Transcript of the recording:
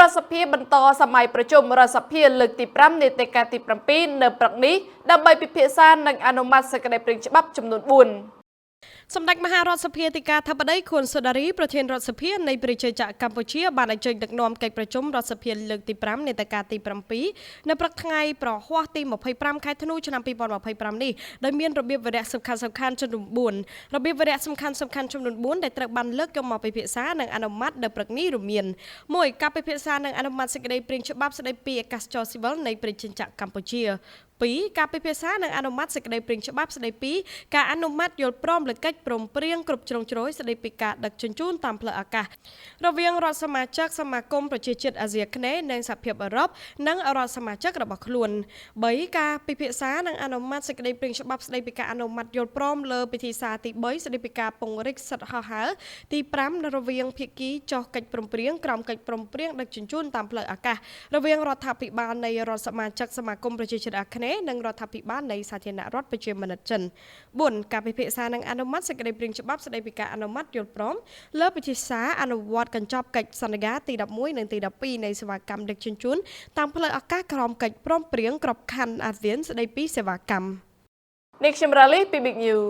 រដ្ឋសភាបន្តសម័យប្រជុំរដ្ឋសភាលើកទី5នៃទីការទី7នៅព្រឹកនេះដើម្បីពិភាក្សានិងអនុម័តសេចក្តីព្រាងច្បាប់ចំនួន4សម្ដេចមហារដ្ឋសភាទីការធិបតីខួនសូដារីប្រធានរដ្ឋសភានៃប្រជាជាតិកម្ពុជាបានអញ្ជើញដឹកនាំកិច្ចប្រជុំរដ្ឋសភាលើកទី5នៃទីការទី7នៅព្រឹកថ្ងៃប្រហ័សទី25ខែធ្នូឆ្នាំ2025នេះដោយមានរបៀបវរៈសំខាន់ៗចំនួន4របៀបវរៈសំខាន់ៗចំនួន4ដែលត្រូវបានលើកយកមកពិភាក្សានិងអនុម័តនៅព្រឹកនេះរួមមាន1ការពិភាក្សានិងអនុម័តសេចក្តីព្រាងច្បាប់ស្តីពីអាកាសចរស៊ីវិលនៃប្រជាជាតិកម្ពុជា2ការពិភាក្សានិងអនុម័តសេចក្តីព្រាងច្បាប់ស្តីពីការអនុម័តយល់ព្រមលើកិច្ចព្រមព្រៀងគ្រប់ជ្រុងជ្រោយស្តីពីការដឹកជញ្ជូនតាមផ្លូវអាកាសរវាងរដ្ឋសមាជិកសមាគមប្រជាជាតិអាស៊ីអាគ្នេយ៍និងសហភាពអឺរ៉ុបនិងរដ្ឋសមាជិករបស់ខ្លួន3ការពិភាក្សានិងអនុម័តសេចក្តីព្រាងច្បាប់ស្តីពីការអនុម័តយល់ព្រមលើពិធីសារទី3ស្តីពីការពង្រីកសិទ្ធិហោះហើរទី5រវាងភាគីចុះកិច្ចព្រមព្រៀងក្រោមកិច្ចព្រមព្រៀងដឹកជញ្ជូនតាមផ្លូវអាកាសរវាងរដ្ឋាភិបាលនៃរដ្ឋសមាជិកសមាគមប្រជាជាតិអាគ្នេយ៍និងរដ្ឋាភិបាលនៃសាធារណរដ្ឋប្រជាមានិតចិន4ការពិភាក្សានិងអនុម័តសេចក្តីព្រាងច្បាប់ស្តីពីការអនុម័តយល់ព្រមលើពិធីសារអនុវត្តកញ្ចប់កិច្ចសន្យាទី11និងទី12នៃសេវាកម្មដឹកជញ្ជូនតាមផ្លូវអាកាសក្រោមកិច្ចព្រមព្រៀងក្របខ័ណ្ឌអាស៊ានស្តីពីសេវាកម្មនេះខ្ញុំរ៉ាលីពី Big News